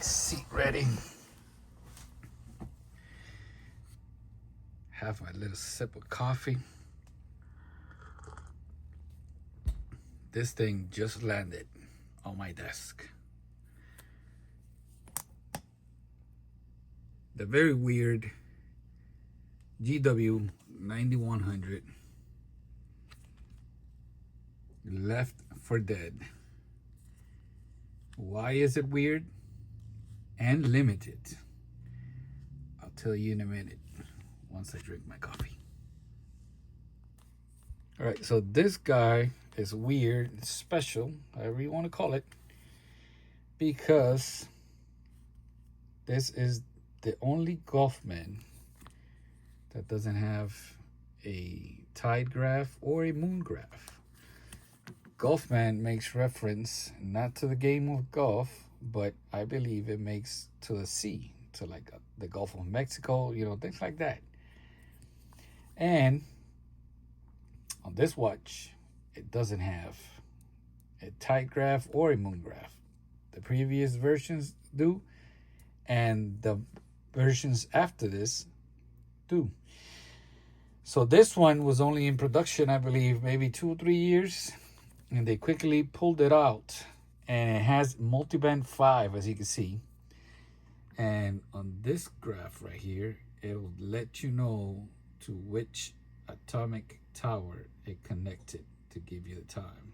seat ready. Have my little sip of coffee. This thing just landed on my desk. The very weird GW-9100 left for dead. Why is it weird and limited? I'll tell you in a minute once I drink my coffee. All right, so this guy is weird, special, however you want to call it, because this is the only Gulfman that doesn't have a tide graph or a moon graph. Gulfman makes reference not to the game of golf, but I believe it makes to the sea, to like the Gulf of Mexico, you know, things like that. And on this watch, it doesn't have a tide graph or a moon graph. The previous versions do, and the versions after this do. So this one was only in production, I believe, maybe 2 or 3 years, and they quickly pulled it out, and it has multiband 5, as you can see. And on this graph right here, it'll let you know to which atomic tower it connected to give you the time.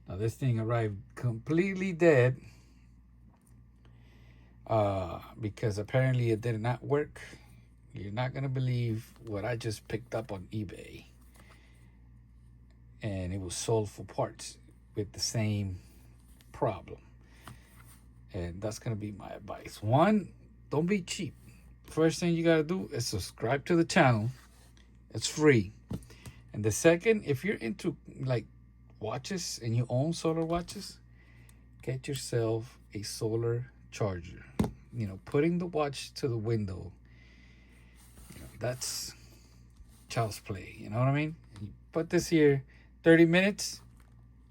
Now this thing arrived completely dead because apparently it did not work. You're not gonna believe what I just picked up on eBay, and it was sold for parts with the same problem. And that's gonna be my advice. One, don't be cheap. First thing you gotta do is subscribe to the channel. It's free. And the second, if you're into like watches and you own solar watches, get yourself a solar charger. You know, putting the watch to the window, you know, that's child's play. You know what I mean? You put this here 30 minutes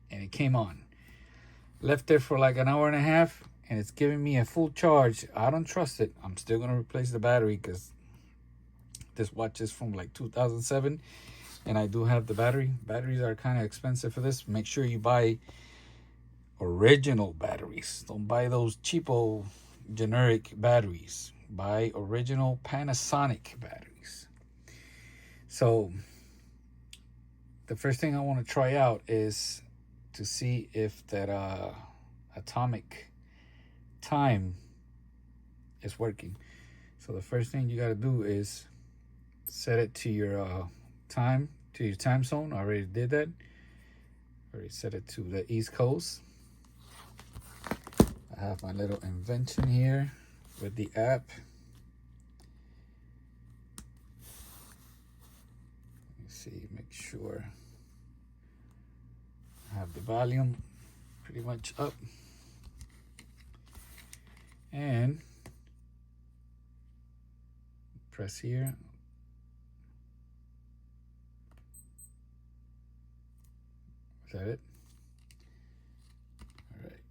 and it came on. Left there for like an hour and a half and it's giving me a full charge. I don't trust it. I'm still going to replace the battery because this watch is from like 2007 and I do have the battery. Batteries are kind of expensive for this. Make sure you buy original batteries. Don't buy those cheapo generic batteries. Buy original Panasonic batteries. So the first thing I want to try out is to see if that atomic time is working. So the first thing you got to do is set it to your time zone. I already did that. Already set it to the East Coast. I have my little invention here with the app. Let me see, make sure I have the volume pretty much up. And press here. Is that it? All right.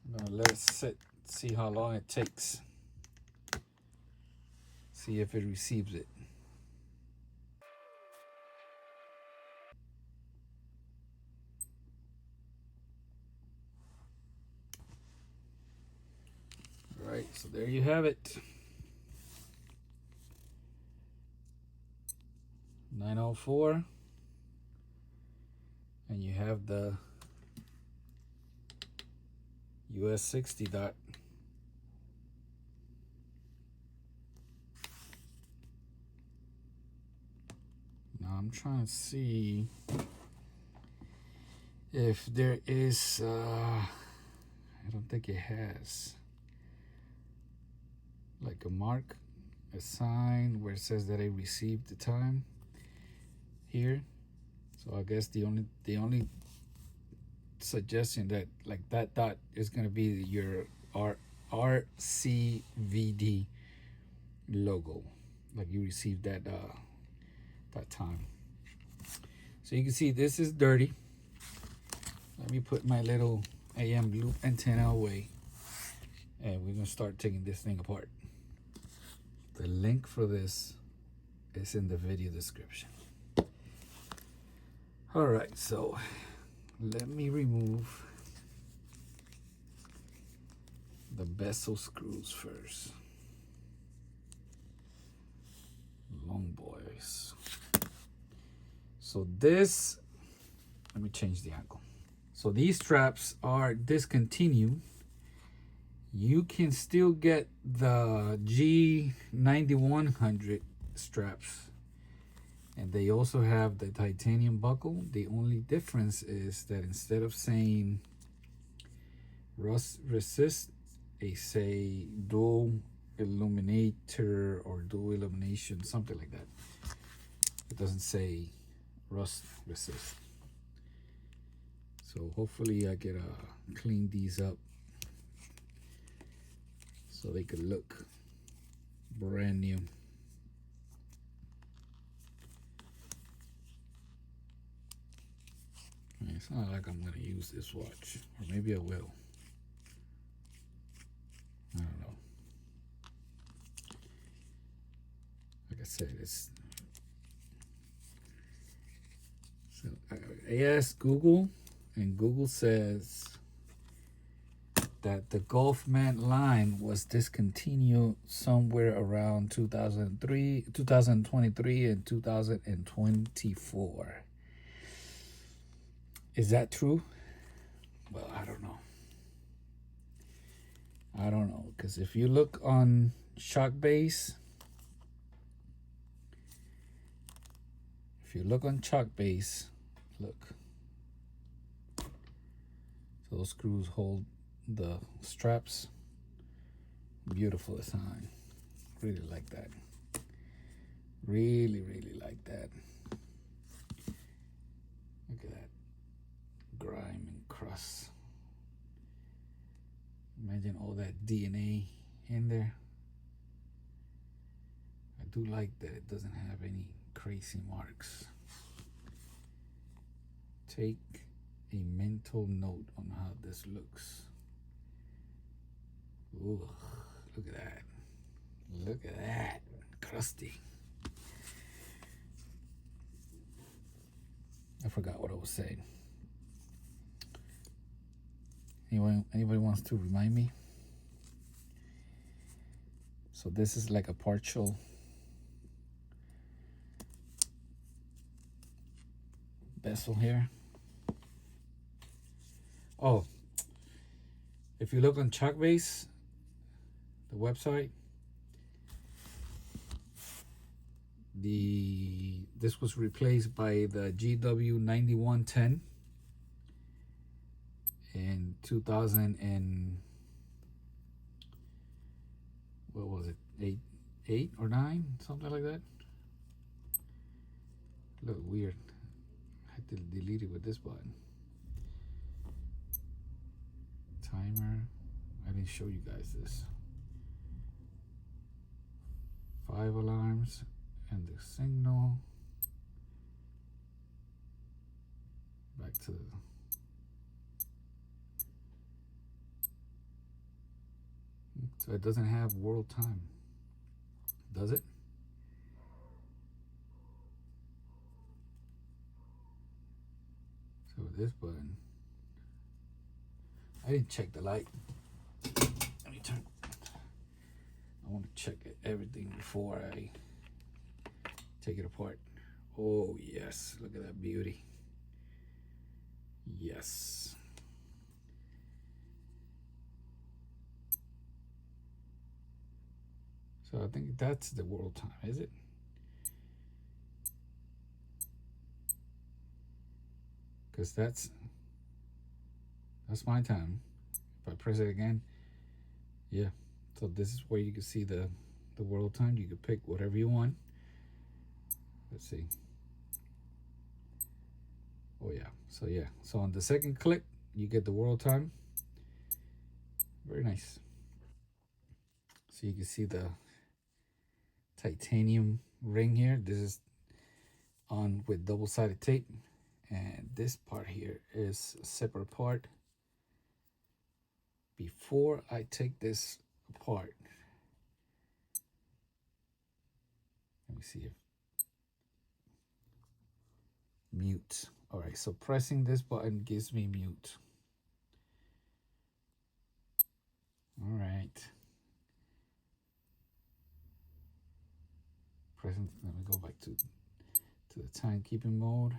I'm gonna let it sit, see how long it takes. See if it receives it. All right, so there you have it. 904, and you have the US 60 dot. Now I'm trying to see if there is I don't think it has like a mark, a sign where it says that it received the time here. So I guess the only suggestion that like that dot is going to be your RCVD logo, like you received that that time. So you can see this is dirty. Let me put my little AM loop antenna away. And we're going to start taking this thing apart. The link for this is in the video description. All right, so let me remove the bezel screws first. Long boys. So this, let me change the angle. So these straps are discontinued. You can still get the G-9100 straps, and they also have the titanium buckle. The only difference is that instead of saying rust resist, they say dual illuminator or dual illumination, something like that. It doesn't say rust resist. So hopefully I get clean these up so they could look brand new. It's not like I'm gonna use this watch, or maybe I will. I don't know. Like I said, it's. So I asked Google, and Google says that the Gulfman line was discontinued somewhere around 2023 and 2024. Is that true? Well, I don't know. I don't know, because if you look on Shockbase, look, so those screws hold the straps. Beautiful design. Really like that. Really like that. Look at that grime and crust. Imagine all that DNA in there. I do like that it doesn't have any crazy marks. Take a mental note on how this looks. Ooh, look at that. Look at that. Crusty. I forgot what I was saying. Anybody wants to remind me? So this is like a partial bezel here. Oh, if you look on Shockbase, the website, this was replaced by the GW-9100 in 2000 and what was it, eight or 9, something like that. Look weird. I had to delete it with this button. Timer. I didn't show you guys this. 5 alarms and the signal. Back to the so it doesn't have world time, does it? So this button, I didn't check the light. Let me turn. I want to check everything before I take it apart. Oh yes, look at that beauty. Yes. So I think that's the world time, is it? Because that's my time. If I press it again, yeah. So this is where you can see the world time. You can pick whatever you want. Let's see. Oh yeah. So yeah. So on the second click, you get the world time. Very nice. So you can see the titanium ring here. This is on with double-sided tape. And this part here is a separate part. Before I take this apart, let me see if mute. All right, so pressing this button gives me mute. All right. Present. Let me go back to the timekeeping mode.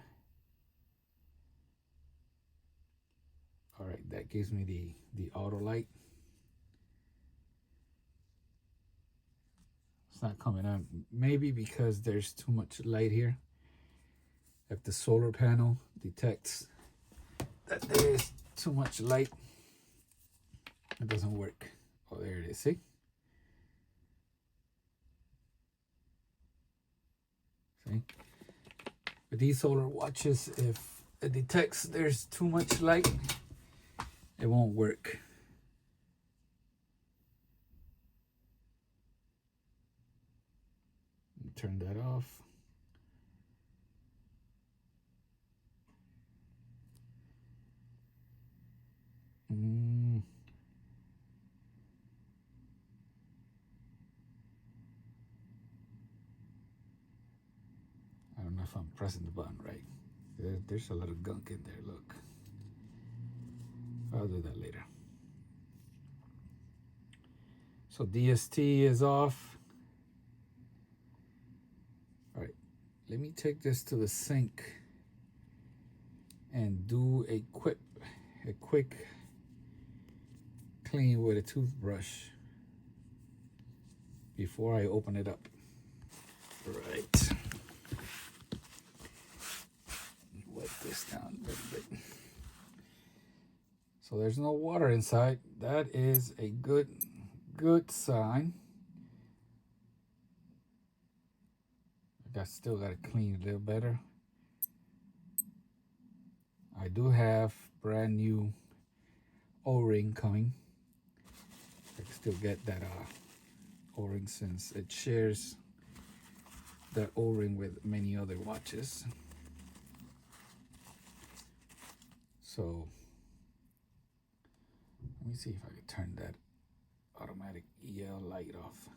All right, that gives me the auto light. It's not coming on, maybe because there's too much light here. If the solar panel detects that there is too much light, it doesn't work. Oh, there it is, see? See? With these solar watches, if it detects there's too much light, it won't work. Turn that off. I don't know if I'm pressing the button right. There's a little gunk in there, look. I'll do that later. So DST is off. All right, let me take this to the sink and do a quick clean with a toothbrush before I open it up. All right. Wet this down a little bit. So there's no water inside. That is a good sign. I still got to clean a little better. I do have brand new O-ring coming. I can still get that O-ring since it shares that O-ring with many other watches. So let me see if I can turn that automatic EL light off.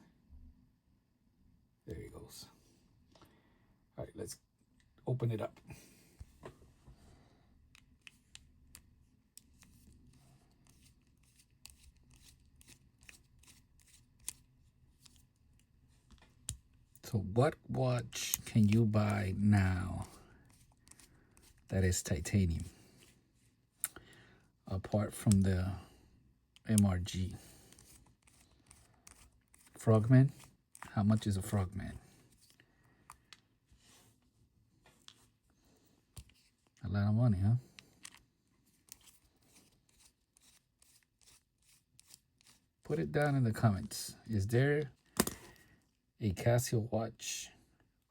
There it goes. All right, let's open it up. So what watch can you buy now that is titanium? Apart from the MRG. Frogman? How much is a Frogman? A lot of money, huh? Put it down in the comments. Is there a Casio watch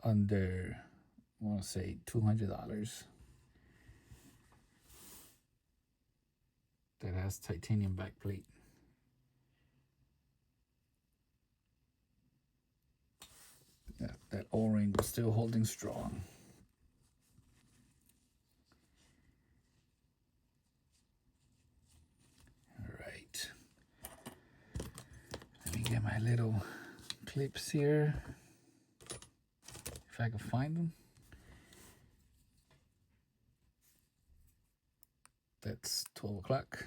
under, I want to say, $200 that has titanium backplate? That O-ring was still holding strong. All right. Let me get my little clips here, if I can find them. That's 12 o'clock.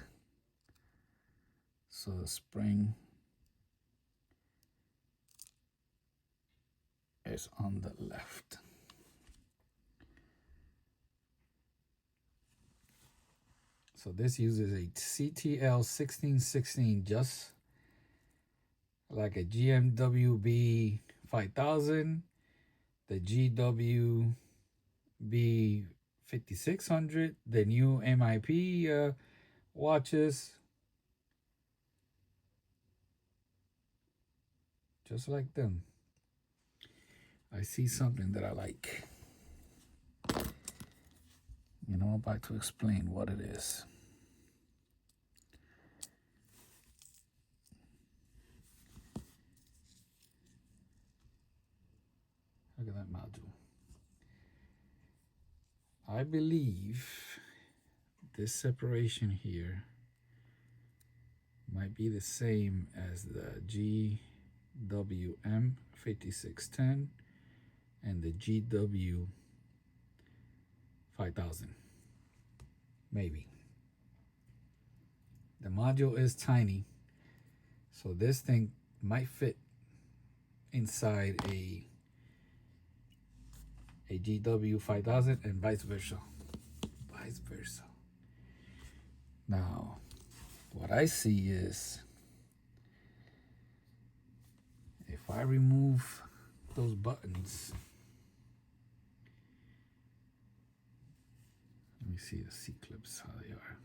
So the spring is on the left. So this uses a CTL 1616, just like a GMWB 5000, the GW-B 5600, the new MIP watches. Just like them. I see something that I like. You know, I'm about to explain what it is. Look at that module. I believe this separation here might be the same as the GWM5610 and the GW-5000. Maybe. The module is tiny, so this thing might fit inside a GW-5000 and vice versa. Now, what I see is if I remove those buttons, let me see the C-clips, how they are.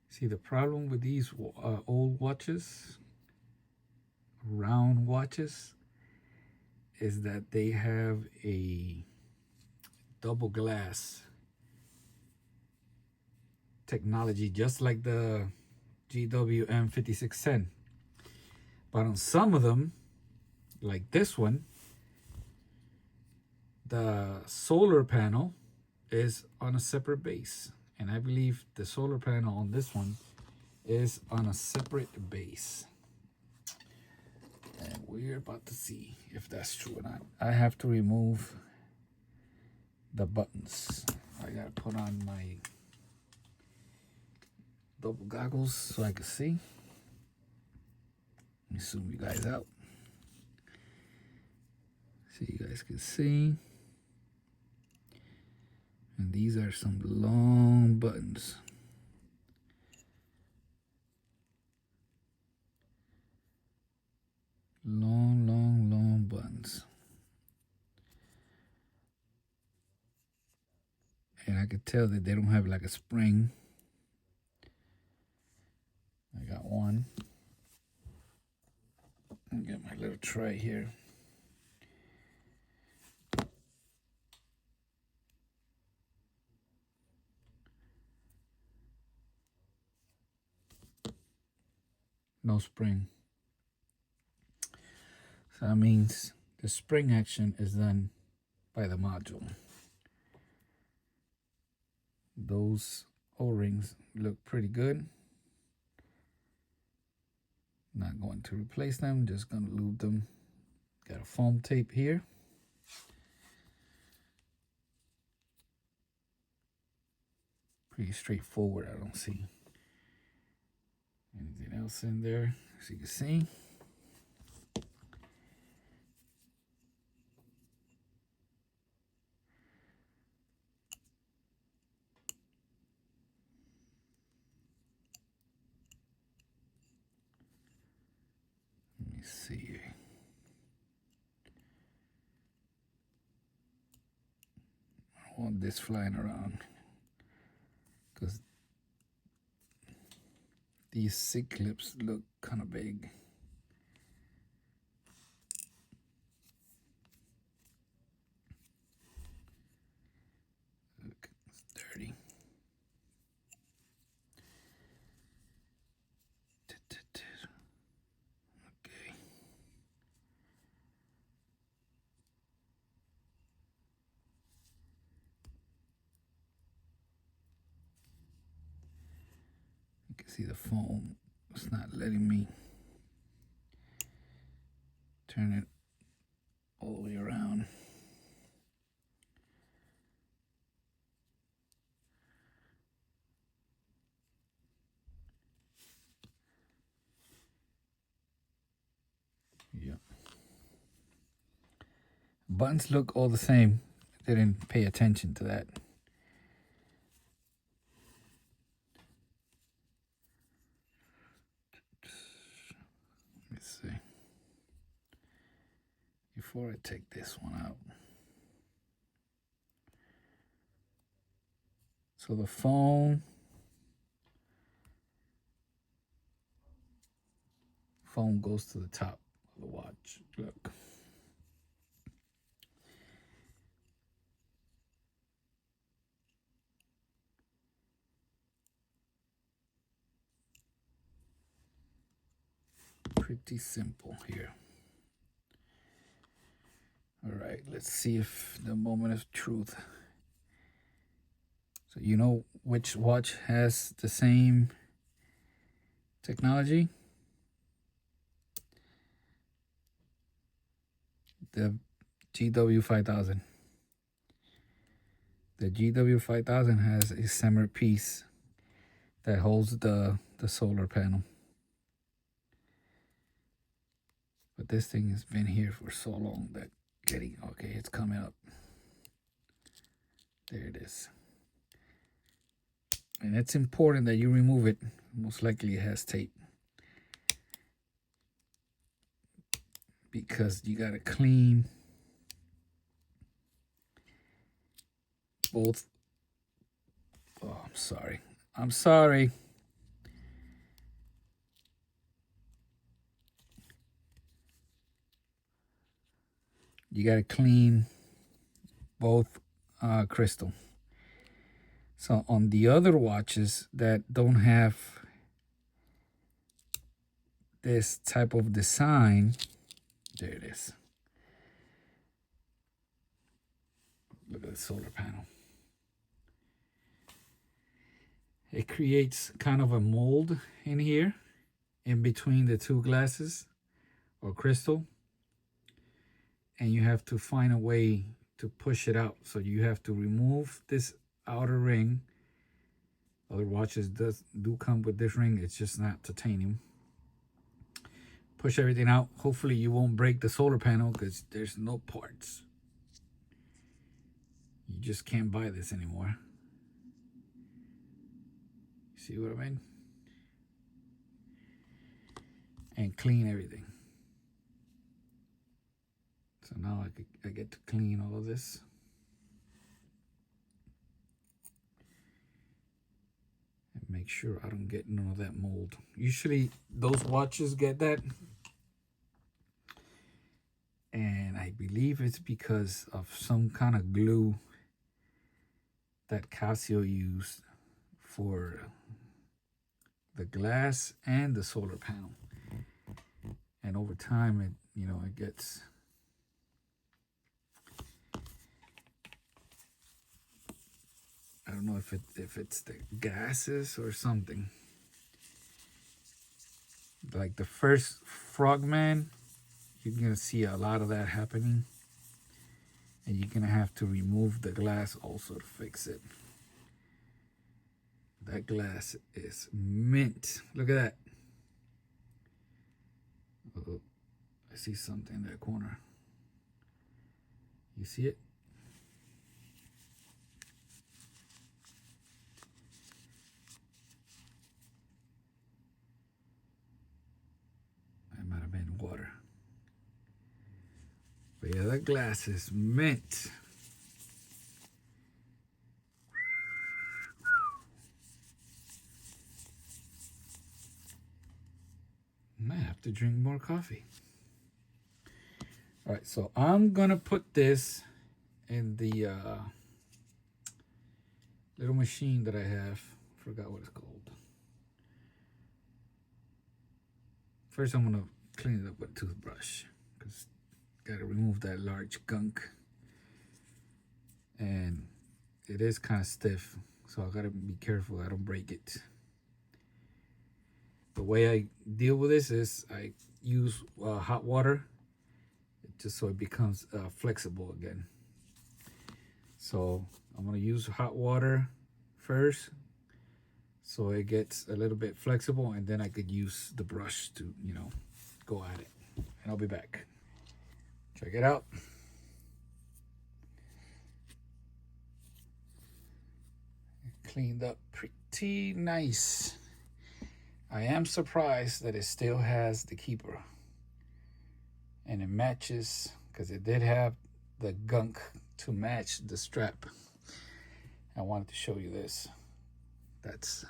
See, the problem with these old watches, round watches, is that they have a double glass technology, just like the GWM5610. But on some of them, like this one, the solar panel is on a separate base. And I believe the solar panel on this one is on a separate base. And we're about to see if that's true or not. I have to remove the buttons. I gotta put on my double goggles so I can see. Let me zoom you guys out. So you guys can see. And these are some long buttons. Long buttons. And I could tell that they don't have like a spring. I got one. I'll get my little tray here. No spring. So that means the spring action is done by the module. Those O-rings look pretty good. Not going to replace them, just going to lube them. Got a foam tape here. Pretty straightforward. I don't see anything else in there, as you can see. Let me see. I don't want this flying around because these C-clips look kind of big. Look, it's dirty. Okay. You can see the foam. It's not letting me turn it all the way around. Yeah. Buttons look all the same. Didn't pay attention to that. Let's see. Before I take this one out. So the foam goes to the top of the watch. Look. pretty simple here. All right, let's see if the moment of truth. So you know which watch has the same technology? The GW-5000. The GW-5000 has a centerpiece that holds the solar panel. But this thing has been here for so long that okay, it's coming up. There it is. And it's important that you remove it. Most likely it has tape. Because you gotta clean both. Oh, I'm sorry. I'm sorry. You gotta clean both crystal. So on the other watches that don't have this type of design, there it is. Look at the solar panel. It creates kind of a mold in here, in between the two glasses or crystal. And you have to find a way to push it out. So you have to remove this outer ring. Other watches do come with this ring. It's just not titanium. Push everything out. Hopefully you won't break the solar panel because there's no parts. You just can't buy this anymore. See what I mean? And clean everything. So now I get to clean all of this. And make sure I don't get none of that mold. Usually those watches get that. And I believe it's because of some kind of glue that Casio used for the glass and the solar panel. And over time, it gets... I don't know if it's the gases or something. Like the first Frogman, you're gonna see a lot of that happening. And you're gonna have to remove the glass also to fix it. That glass is mint. Look at that. Oh, I see something in that corner. You see it? That might have been water. But yeah, that glass is mint. I have to drink more coffee. All right, so I'm gonna put this in the little machine that I have. Forgot what it's called. First, I'm gonna clean it up with a toothbrush because gotta remove that large gunk, and it is kind of stiff, so I gotta be careful I don't break it. The way I deal with this is I use hot water just so it becomes flexible again. So I'm gonna use hot water first so it gets a little bit flexible, and then I could use the brush to, go at it. And I'll be back. Check it out. Cleaned up pretty nice. I am surprised that it still has the keeper. And it matches, because it did have the gunk to match the strap. I wanted to show you this. That's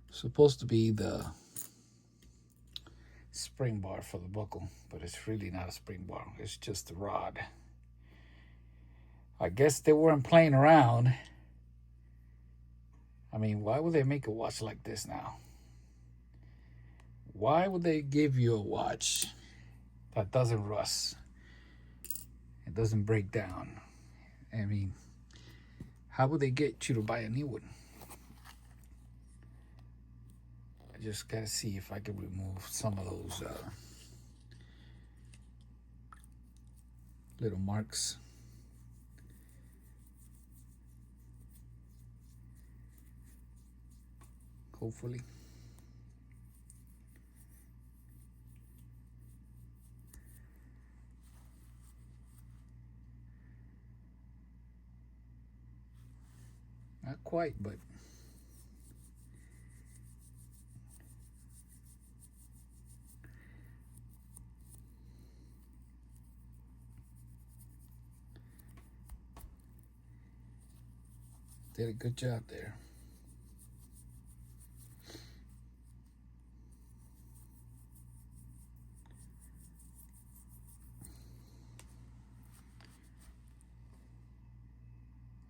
supposed to be the spring bar for the buckle, but it's really not a spring bar. It's just a rod. I guess they weren't playing around. I mean, why would they make a watch like this now? Why would they give you a watch that doesn't rust? It doesn't break down. I mean, how would they get you to buy a new one? I just gotta see if I can remove some of those little marks. Hopefully. Not quite, but did a good job there.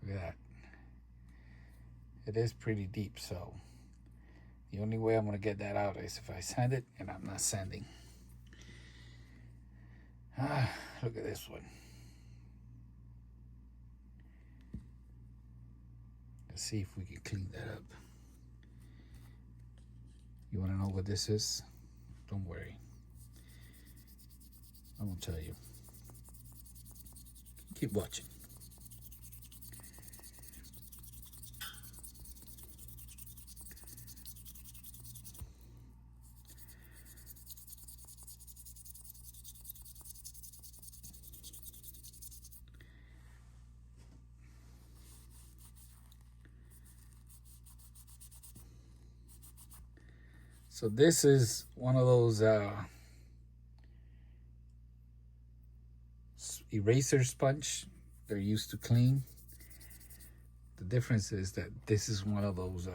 Look at that. It is pretty deep, so the only way I'm going to get that out is if I sand it, and I'm not sanding. Look at this one. Let's see if we can clean that up. You want to know what this is? Don't worry. I won't tell you. Keep watching. So this is one of those eraser sponge they're used to clean. The difference is that this is one of those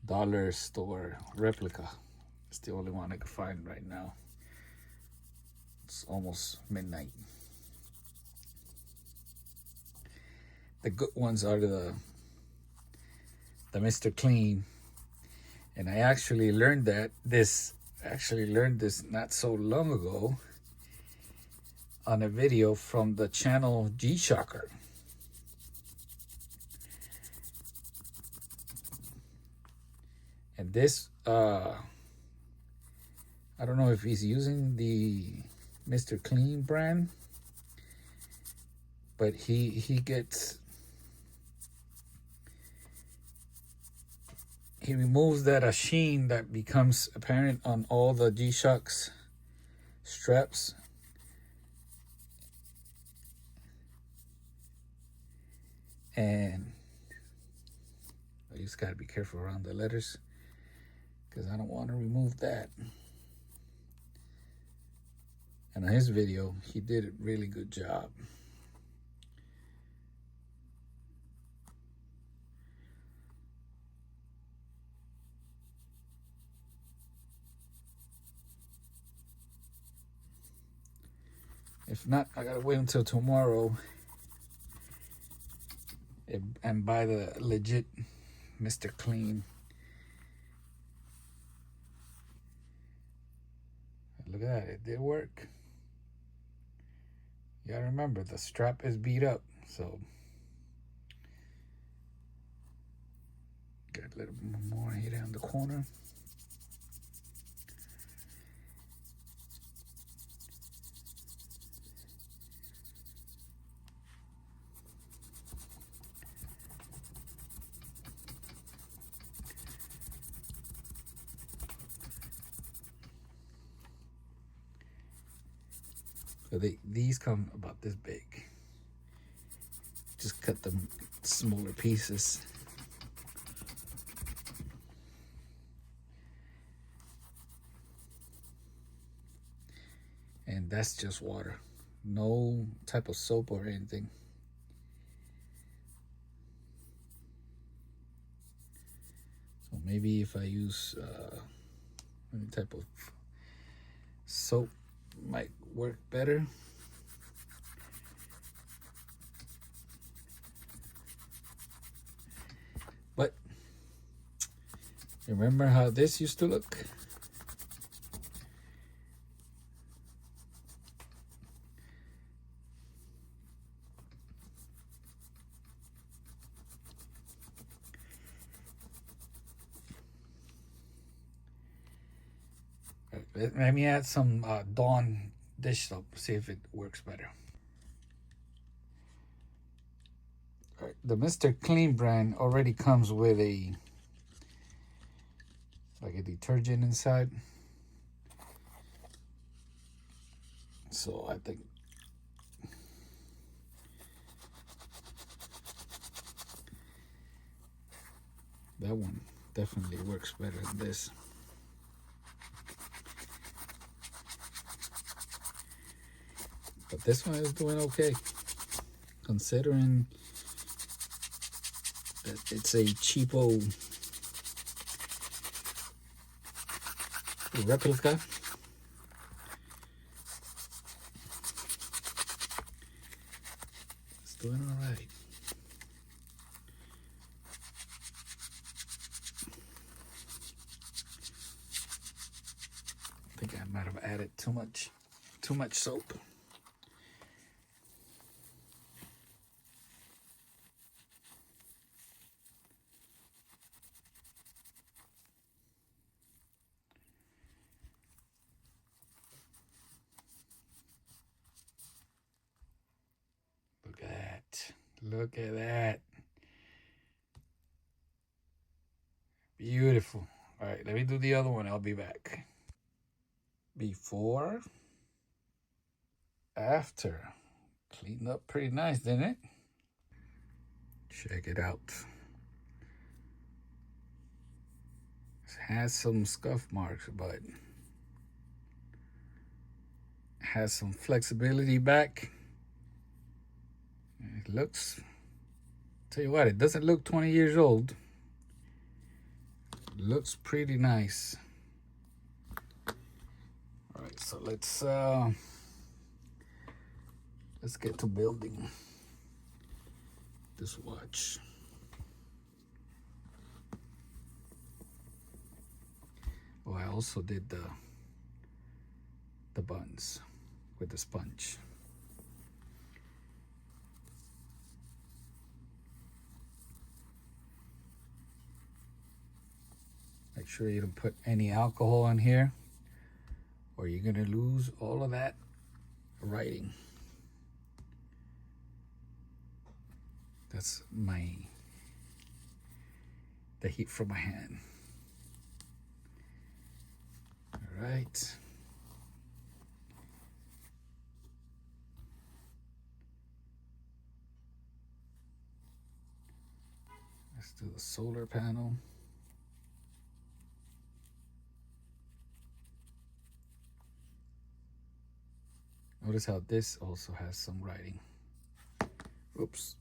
dollar store replica. It's the only one I can find right now. It's almost midnight. The good ones are the Mr. Clean. And I actually learned this not so long ago on a video from the channel G-Shocker. And this, I don't know if he's using the Mr. Clean brand, but he removes that sheen that becomes apparent on all the G-Shocks straps. And I just gotta be careful around the letters because I don't want to remove that. And on his video, he did a really good job. If not, I gotta wait until tomorrow and buy the legit Mr. Clean. Look at that, it did work. You gotta remember, the strap is beat up, so got a little more here on the corner. So these come about this big. Just cut them smaller pieces. And that's just water. No type of soap or anything. So maybe if I use any type of soap, might work better. But Remember how this used to look? Let me add some Dawn dish soap, see if it works better. All right, the Mr. Clean brand already comes with a detergent inside. So I think that one definitely works better than this. But this one is doing okay, considering that it's a cheapo replica. It's doing all right. I think I might have added too much soap. Look at that. Look at that. Beautiful. All right, let me do the other one. I'll be back. Before, after. Cleaned up pretty nice, didn't it? Check it out. It has some scuff marks, but has some flexibility back. It looks, tell you what, it doesn't look 20 years old. It looks pretty nice. All right, so let's get to building this watch. Oh, I also did the buns with the sponge. Make sure you don't put any alcohol in here, or you're gonna lose all of that writing. That's the heat from my hand. All right. Let's do the solar panel. Notice how this also has some writing. Oops.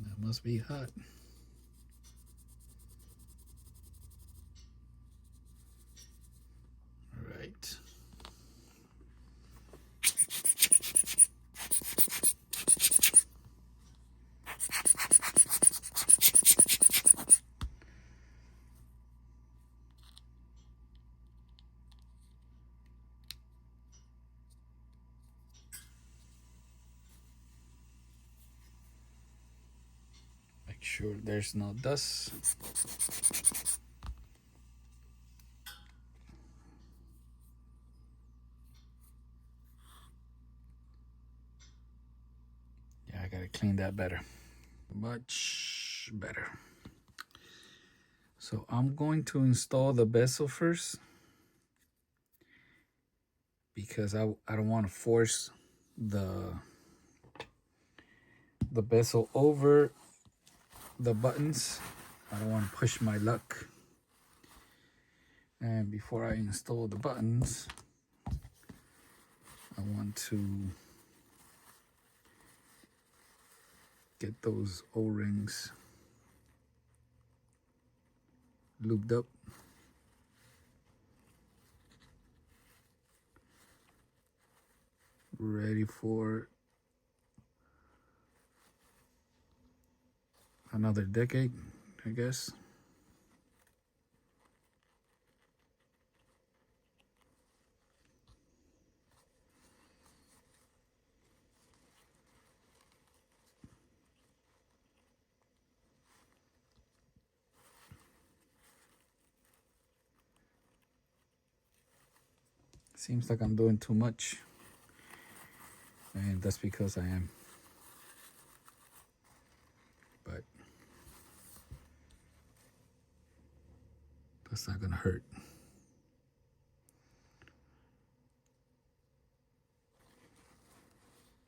That must be hot. All right. Make sure there's no dust. Yeah, I gotta clean that better. Much better. So I'm going to install the bezel first, because I don't want to force the bezel over the buttons. I don't want to push my luck. And before I install the buttons, I want to get those O-rings lubed up. Ready for another decade, I guess. Seems like I'm doing too much, and that's because I am. But that's not gonna hurt.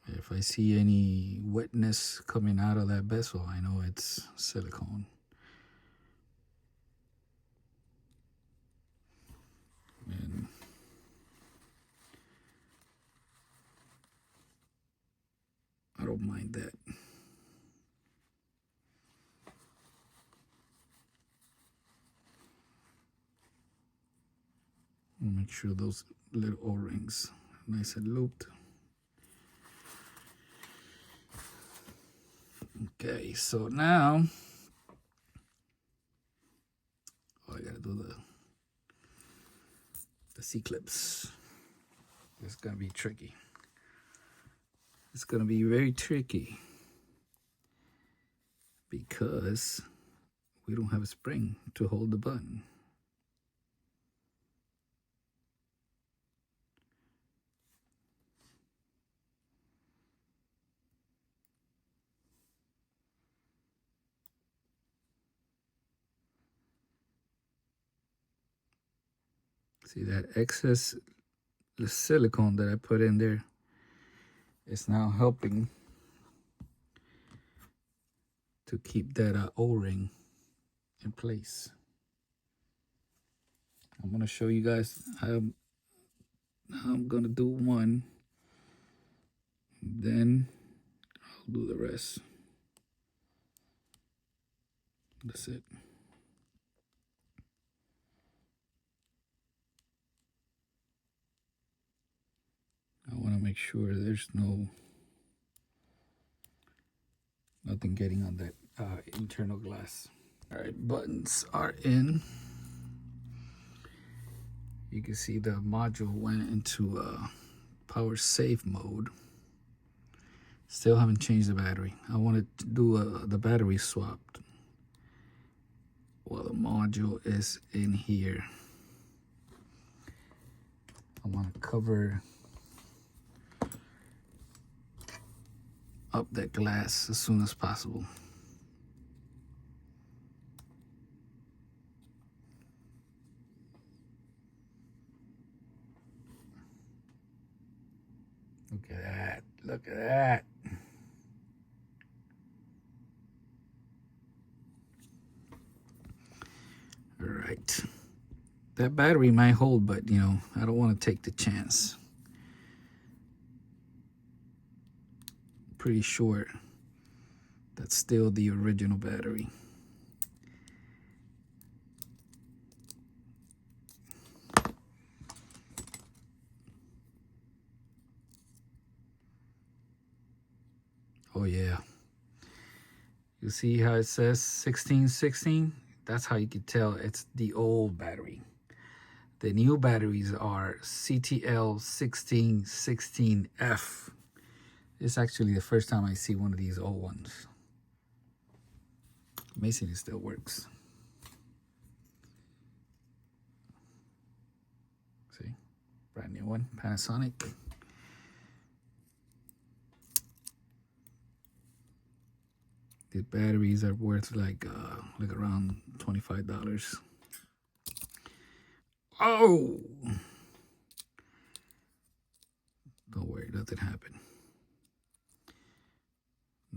If I see any wetness coming out of that bezel, I know it's silicone. And I don't mind that. Make sure those little O-rings nice and looped. Okay, so now I gotta do the C-clips. It's gonna be tricky. It's gonna be very tricky because we don't have a spring to hold the button. See that excess silicone that I put in there? It's now helping to keep that O-ring in place. I'm gonna show you guys how I'm gonna do one, then I'll do the rest. That's it. I want to make sure there's nothing getting on that internal glass. All right, buttons are in. You can see the module went into power save mode. Still haven't changed the battery. I wanted to do the battery swapped while the module is in here. I want to cover up that glass as soon as possible. Look at that. Look at that. All right. That battery might hold, but you know, I don't want to take the chance. Pretty sure that's still the original battery. Oh yeah. You see how it says 1616? That's how you can tell it's the old battery. The new batteries are CTL 1616F. It's actually the first time I see one of these old ones. Amazing, it still works. See, brand new one, Panasonic. The batteries are worth like around $25. Oh! Don't worry, nothing happened.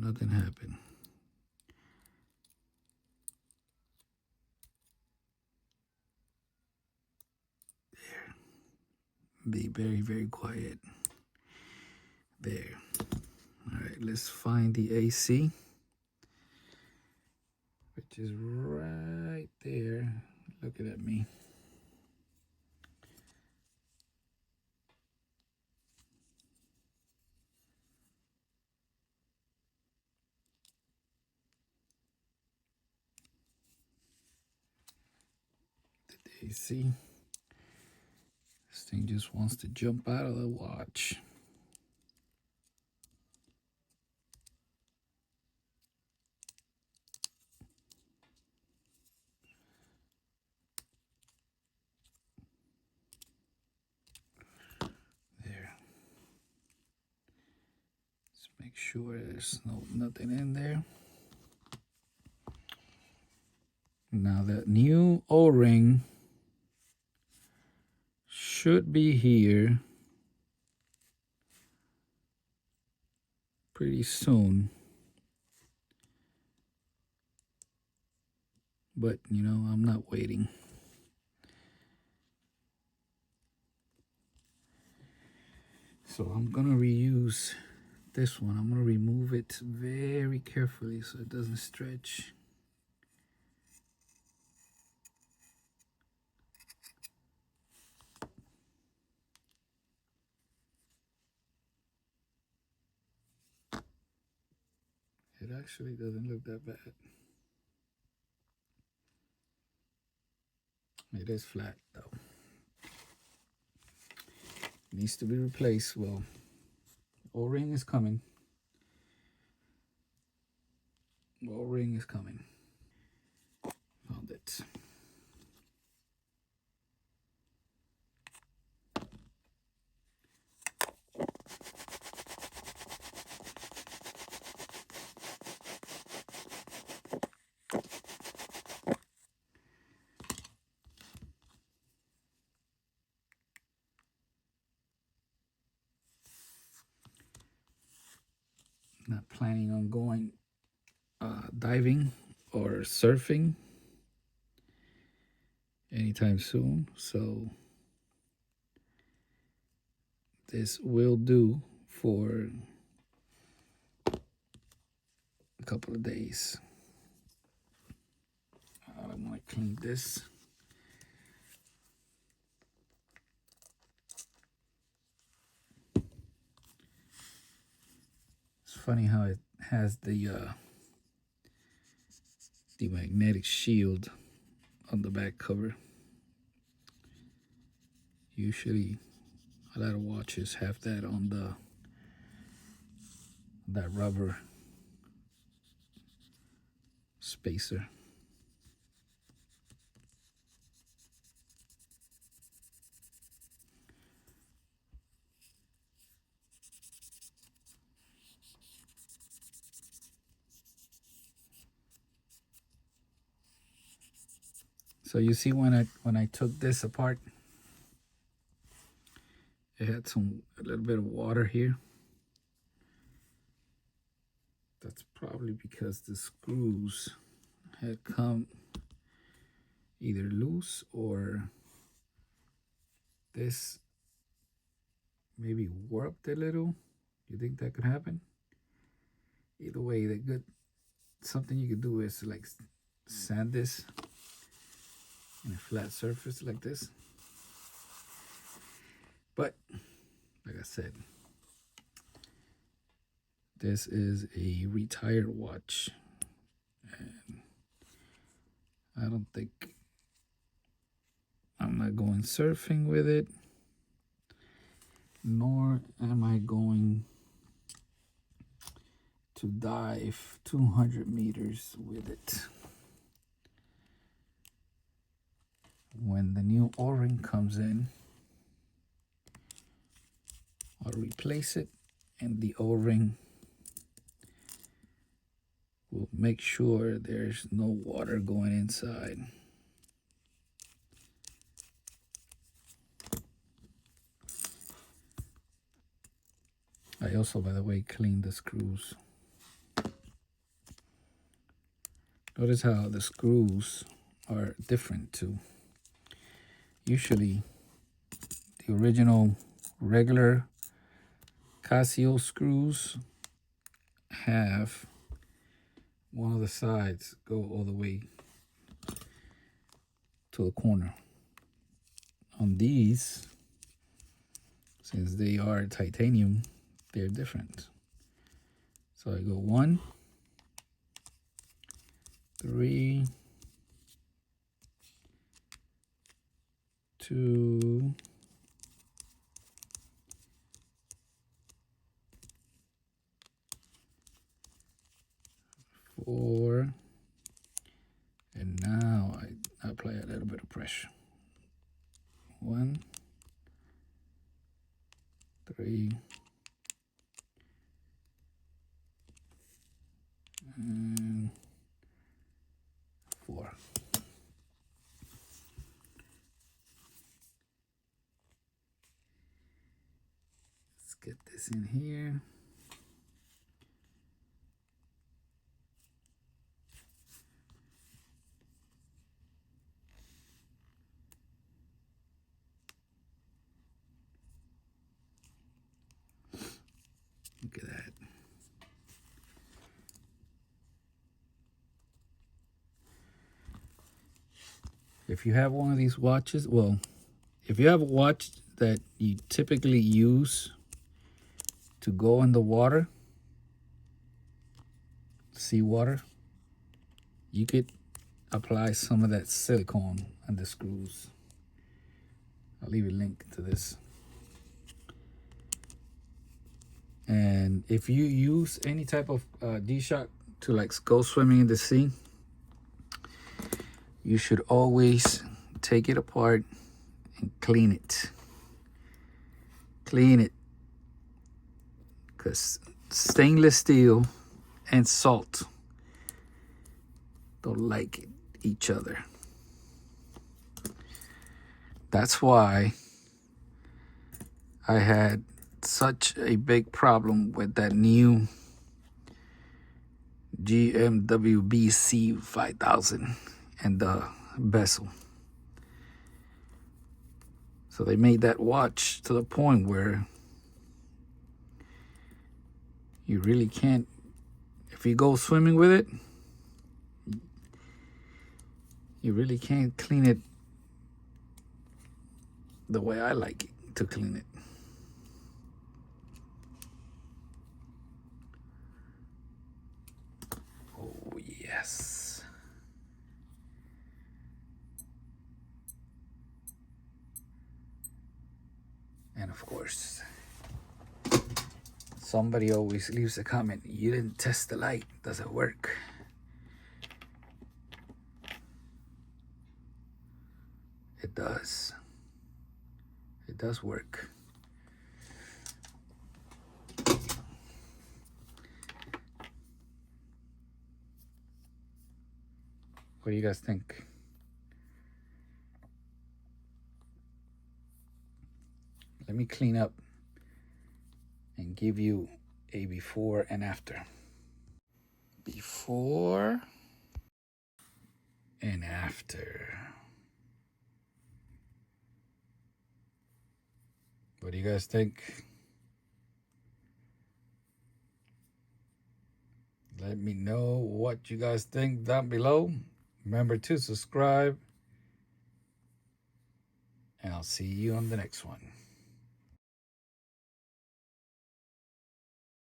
Nothing happened. Be very, very quiet. There. All right, let's find the AC, which is right there. Looking at me. The AC. This thing just wants to jump out of the watch. There. Let's make sure there's nothing in there. Now that new O-ring should be here pretty soon. But, you know, I'm not waiting. So I'm going to reuse this one. I'm going to remove it very carefully so it doesn't stretch. It actually doesn't look that bad. It is flat though. Needs to be replaced. Well, O-ring is coming. O-ring is coming. Found it. Not planning on going diving or surfing anytime soon, so this will do for a couple of days. I want to clean this. It's funny how it has the magnetic shield on the back cover. Usually a lot of watches have that on that rubber spacer. So you see when I took this apart, it had a little bit of water here. That's probably because the screws had come either loose or this maybe warped a little. You think that could happen? Either way, something you could do is like sand this in a flat surface like this. But like I said, this is a retired watch, and I don't think I'm not going surfing with it, nor am I going to dive 200 meters with it. When the new O-ring comes in, I'll replace it, and the O-ring will make sure there's no water going inside. I also, by the way, cleaned the screws. Notice how the screws are different too. Usually the original regular Casio screws have one of the sides go all the way to the corner. On these, since they are titanium, they're different. So I go 1, 3, 2, 4, and now I apply a little bit of pressure. 1, 3, and 4. Let's get this in here. Look at that. If you have one of these watches, well, if you have a watch that you typically use to go in the water, seawater, you could apply some of that silicone on the screws. I'll leave a link to this. And if you use any type of G-Shock to like go swimming in the sea, you should always take it apart and clean it. Clean it. Because stainless steel and salt don't like each other. That's why I had such a big problem with that new GW 5000 and the bezel. So they made that watch to the point where you really can't, if you go swimming with it, you really can't clean it the way I like it to clean it. Oh, yes. And of course, somebody always leaves a comment, you didn't test the light, does it work? It does. It does work. What do you guys think? Let me clean up and give you a before and after. Before and after. What do you guys think? Let me know what you guys think down below. Remember to subscribe. And I'll see you on the next one.